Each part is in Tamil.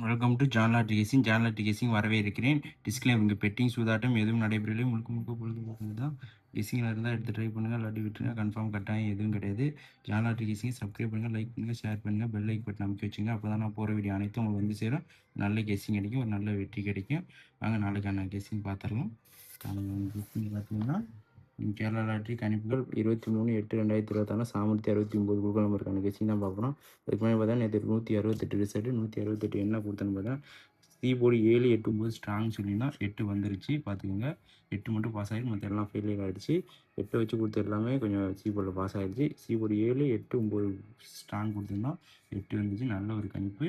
வெல்கம் டு ஜான்லாட்டி கேசிங். ஜான்லாட்டி கேசிங் வரவேற்கிறேன். டிஸ்க்ளைமர், இங்கே பெட்டிங் சூதாட்டம் எதுவும் நடைபெறவில்லை. முழுக்க முழுக்க பொழுதுபோக்கு தான். கெஸ்ஸிங்கில் இருந்தால் எடுத்து ட்ரை பண்ணுங்கள், இல்லாட்டி விட்டுருங்க. கன்ஃபார்ம் கட்டாயம் எதுவும் கிடையாது. ஜான்லாட்டி கேசிங் சப்ஸ்கிரைப் பண்ணுங்கள், லைக் பண்ணுங்கள், ஷேர் பண்ணுங்கள், பெல் லைக் பட்டன் அமைக்க வச்சுங்க. அப்போ தான் நான் போகிற வீடியோ அனைத்தும் உங்களுக்கு வந்து சேரும். நல்ல கெஸ்ஸிங் கிடைக்கும், ஒரு நல்ல வெற்றி கிடைக்கும். வாங்க நாளைக்கான கெஸ்ஸிங் பார்த்துடலாம். கெஸ்ஸிங் பார்த்தீங்கன்னா கேரளா லாட்ரி கணிப்புகள் 23/8/2026 சாமர்த்தி 69 குழுக்கள் நம்பருக்கான கெஸ்ஸிங் தான் பார்க்குறோம். அதுக்கு முன்னாடி பார்த்தா நேற்று 168 ரிசல்ட்டு. 168 என்ன கொடுத்தேன்னு பார்த்தா போர்டு 7, 8, 9 ஸ்ட்ராங் சொல்லியிருந்தோம். 8 வந்துருச்சு பார்த்துக்கோங்க. 8 மட்டும் பாஸ் ஆகிடுச்சு, மற்ற எல்லாம் ஃபெயிலியர் ஆகிடுச்சு. 8 வச்சு கொடுத்த எல்லாமே கொஞ்சம் போர்டில் பாஸ் ஆகிடுச்சு. போர்டு 7, 8, 9 ஸ்ட்ராங் கொடுத்துருந்தோம். 8 வந்துச்சு. நல்ல ஒரு கணிப்பு.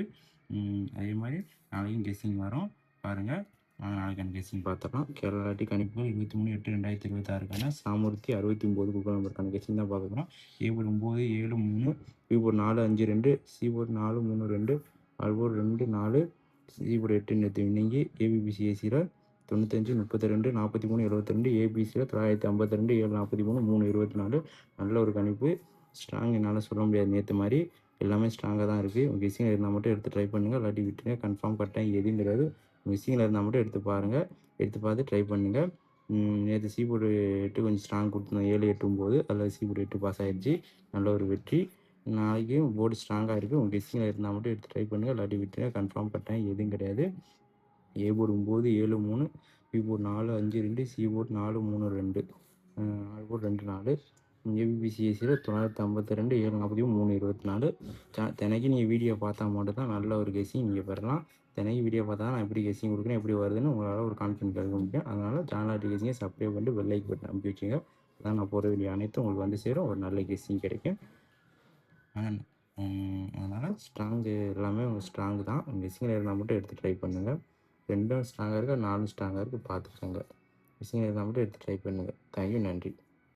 அதே மாதிரி நாளைக்கும் கெஸ்ஸிங் வரும் பாருங்கள். நாளைக்கான கெஸ்ஸிங் பார்த்துடலாம். கேரளா லாட்டரி கணிப்புகள் 23/8/2026 சாமூர்த்தி 69 குழுக்கள் நம்பருக்கான கெஸ்ஸிங் தான் பார்க்க போகிறோம். Board 9, 7, 3, board 4, 5, 2, board 4, 3, 2, board 2, 4, board 8 நேற்று வின்னிங்கி. ஏபிபிசிஎஸ்சியில் 95, 32, 43, 72, ஏபிசியில் 952, 7, 43, 3, 24. நல்ல ஒரு கணிப்பு. ஸ்ட்ராங் என்னால் சொல்ல முடியாது, நேற்று மாதிரி எல்லாமே ஸ்ட்ராங்காக தான் இருக்குது. உங்கள் கெஸ்ஸிங் இருந்தால் மட்டும் எடுத்து ட்ரை பண்ணுங்கள், இல்லாட்டி விட்டுருங்க. கன்ஃபார்ம் கட்டாயம் எதுவும் கிடையாது. மிஸ்ஸிங்கில் இருந்தால் மட்டும் எடுத்து பாருங்கள், எடுத்து பார்த்து ட்ரை பண்ணுங்கள். நேற்று போர்டு 8 கொஞ்சம் ஸ்ட்ராங் கொடுத்துருந்தோம். 7, 8, 9 அதில் போர்டு 8 பாஸ் ஆகிடுச்சு. நல்ல ஒரு வெற்றி. நாளைக்கும் போர்டு ஸ்ட்ராங்காக இருக்குது. உங்கள் கெஸ்ஸிங்கில் இருந்தால் மட்டும் எடுத்து ட்ரை பண்ணுங்கள், இல்லாட்டி விட்டுருங்க. கன்ஃபார்ம் கட்டாயம் எதுவும் கிடையாது. Board 9, 7, 3, board 4, 5, 2, board 4, 3, 2, board 2, 4, ஏபிபிசிஎஸ்சியில் 952, 7, 43, 3, 24. தினைக்கு நீங்கள் வீடியோ பார்த்தா மட்டும் தான் நல்ல ஒரு கெஸ்ஸிங் நீங்கள் பெறலாம். தினைக்கு வீடியோ பார்த்தா தான் நான் எப்படி கெஸ்ஸிங் கொடுக்குறேன், எப்படி வருதுன்னு உங்களால் ஒரு கான்ஃபிடன்ஸ் எடுக்க முடியும். அதனால் ஜான்லாட்டி கெஸ்ஸிங்கை சப்ஸ்கிரைப் பண்ணிட்டு பெல் லைக் பட்டன் அமைக்க வச்சுங்க. அதான் நான் போகிற வீடியோ அனைத்தும் உங்களுக்கு வந்து சேரும். ஒரு நல்ல கெஸ்ஸிங் கிடைக்கும். அதனால் ஸ்ட்ராங்கு எல்லாமே உங்கள் ஸ்ட்ராங்கு தான். கெஸ்ஸிங்கில் இருந்தால் மட்டும் எடுத்து ட்ரை பண்ணுங்கள். 2ம் ஸ்ட்ராங்காக இருக்குது, 4ம் ஸ்ட்ராங்காக இருக்குது, பார்த்துக்கோங்க. கெஸ்ஸிங்கில் இருந்தால் மட்டும் எடுத்து ட்ரை பண்ணுங்கள். தேங்க்யூ, நன்றி.